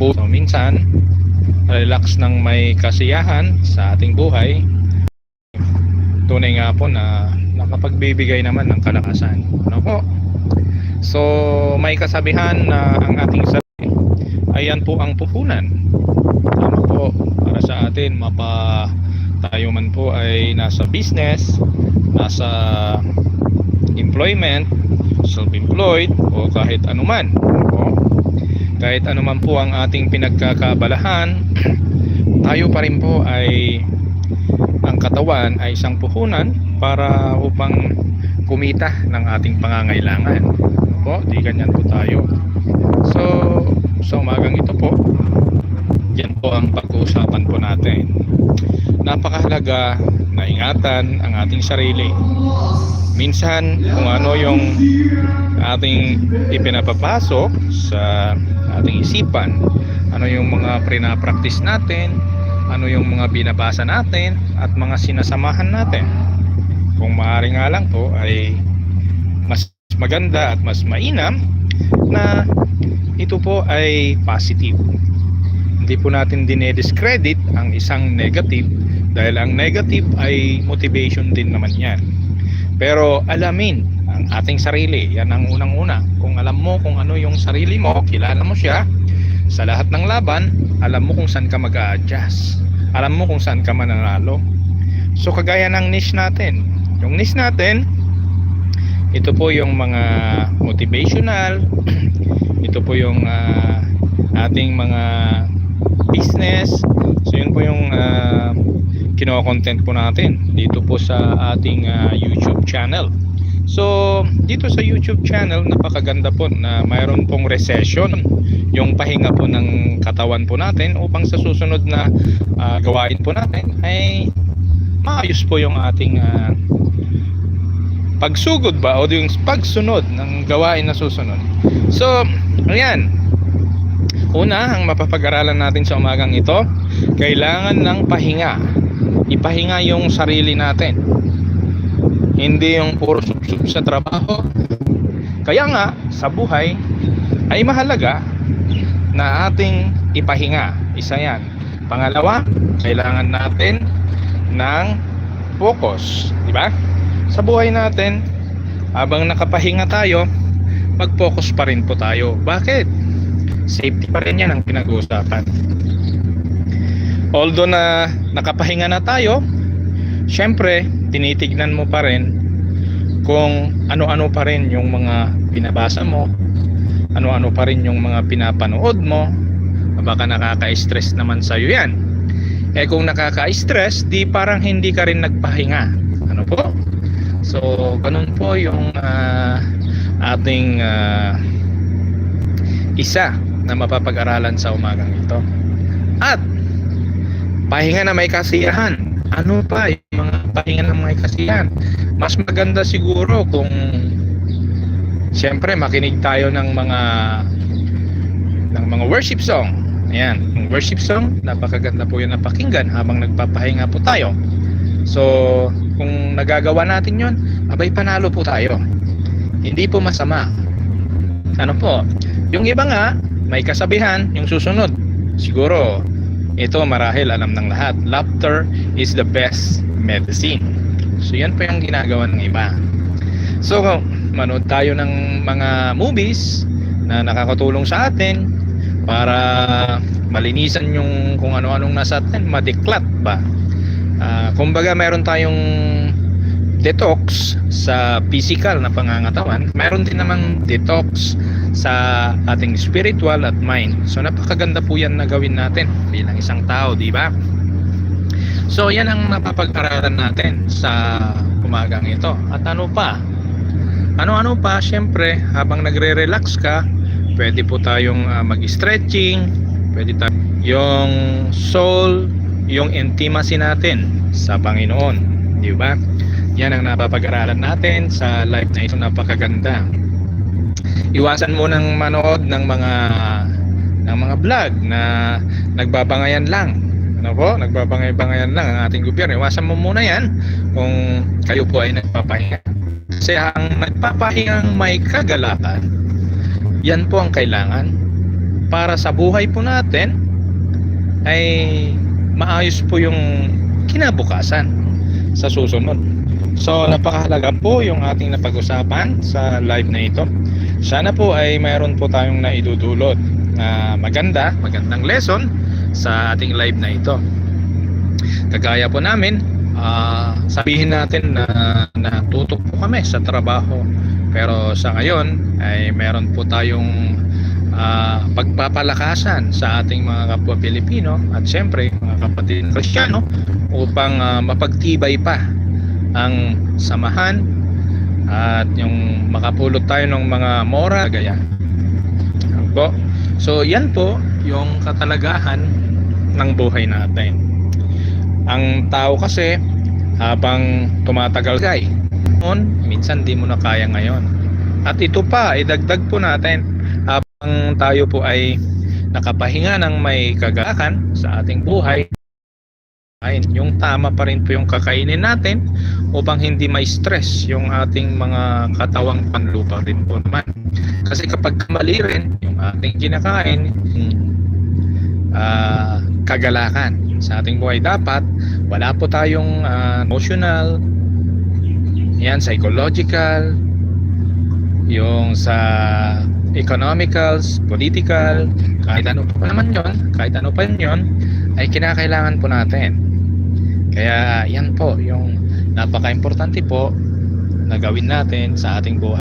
po. So, minsan, relax ng may kasiyahan sa ating buhay, tunay nga po na nakapagbibigay naman ng kalakasan. Ano po? So, may kasabihan na ang ating sarili, ayan po ang puhunan. Tama po, para sa atin, tayo man po ay nasa business, nasa employment, self-employed, o kahit anuman. Kahit anuman po ang ating pinagkakabalahan, tayo pa rin po ay, ang katawan ay isang puhunan para upang kumita ng ating pangangailangan. Po, di ganyan po tayo. So, sa umagang ito po, yan po ang pag-uusapan po natin. Napakahalaga na ingatan ang ating sarili. Minsan, kung ano yung ating ipinapapasok sa ating isipan, ano yung mga pinapractice natin, ano yung mga binabasa natin, at mga sinasamahan natin. Kung maaari nga lang po ay mas maganda at mas mainam na ito po ay positive. Hindi po natin dinediscredit ang isang negative, dahil ang negative ay motivation din naman yan. Pero alamin ang ating sarili, yan ang unang-una. Kung alam mo kung ano yung sarili mo, kilala mo siya, sa lahat ng laban, alam mo kung saan ka mag-a-adjust, alam mo kung saan ka mananalo. So kagaya ng niche natin, yung niche natin, ito po yung mga motivational, ito po yung ating mga business. So yun po yung kino-content po natin dito po sa ating YouTube channel. So dito sa YouTube channel, napakaganda po na mayroon pong recession, yung pahinga po ng katawan po natin, upang sa susunod na gawain po natin ay maayos po yung ating pagsugod ba, o yung pagsunod ng gawain na susunod. So ayan, una, ang mapapag-aralan natin sa umagang ito, kailangan ng pahinga. Ipahinga yung sarili natin, hindi yung puro sub-sub sa trabaho. Kaya nga sa buhay ay mahalaga na ating ipahinga. Isa yan. Pangalawa, kailangan natin ng focus, di ba? Sa buhay natin, habang nakapahinga tayo, mag-focus pa rin po tayo. Bakit? Safety pa rin yan ang pinag-uusapan. Although na nakapahinga na tayo, syempre tinitignan mo pa rin kung ano-ano pa rin yung mga binabasa mo, ano-ano pa rin yung mga pinapanood mo. Baka nakaka-stress naman sa'yo yan. Eh kung nakaka-stress, di parang hindi ka rin nagpahinga. Ano po? So ganun po yung ating isa na mapapag-aralan sa umagang ito. At pahinga na may kasiyahan. Ano pa yung mga pahinga na may kasiyahan? Mas maganda siguro kung siyempre makinig tayo ng mga worship song. Ayan, yung worship song, napakaganda po yun na pakinggan habang nagpapahinga po tayo. So kung nagagawa natin yun, abay panalo po tayo. Hindi po masama. Ano po? Yung iba nga, may kasabihan, yung susunod. Siguro ito marahil alam ng lahat, laughter is the best medicine. So yan po yung ginagawa ng iba. So manood tayo ng mga movies na nakakatulong sa atin para malinisan yung kung ano-anong nasa atin, madiklat ba. Kumbaga meron tayong detox sa physical na pangangatawan, meron din namang detox sa ating spiritual at mind. So napakaganda po yan na gawin natin bilang isang tao, di ba? So yan ang napapag-aralan natin sa umagang ito. At ano pa? Ano-ano pa? Syempre, habang nagre-relax ka, pwede po tayong mag-stretching, pwede tayong yung soul, yung intimacy natin sa Panginoon, di ba? Yan ang napapag-aralan natin sa live na ito. Napakaganda. Iwasan mo ng manood ng mga vlog na nagbabangayan lang. Ano po? Nagbabangay-bangayan lang ang ating gobyerno. Iwasan mo muna yan kung kayo po ay nagpapahinga. Kasi ang nagpapahingang may kagalakan, yan po ang kailangan. para sa buhay po natin ay maayos po yung kinabukasan sa susunod. So napakahalaga po yung ating napag-usapan sa live na ito. Sana po ay mayroon po tayong naidudulot na magandang lesson sa ating live na ito. Kagaya po namin, sabihin natin na natutok po kami sa trabaho, pero sa ngayon ay meron po tayong pagpapalakasan sa ating mga kapwa Pilipino at syempre mga kapatid Kristiyano upang mapagtibay pa ang samahan at yung makapulot tayo ng mga moral gaya. Po. So yan po yung katalagahan ng buhay natin. Ang tao kasi habang tumatagal minsan di mo na kaya ngayon. At ito pa, idagdag po natin habang tayo po ay nakapahinga ng may kagalakan sa ating buhay, yung tama pa rin po yung kakainin natin upang hindi may stress yung ating mga katawang panlupa rin po naman. Kasi kapag mali rin yung ating kinakain, kagalakan sa ating buhay, dapat wala po tayong emotional, psychological, yung sa economicals, political, kahit ano pa yun ay kinakailangan po natin. Kaya yan po yung napaka-importante po na gawin natin sa ating buhay.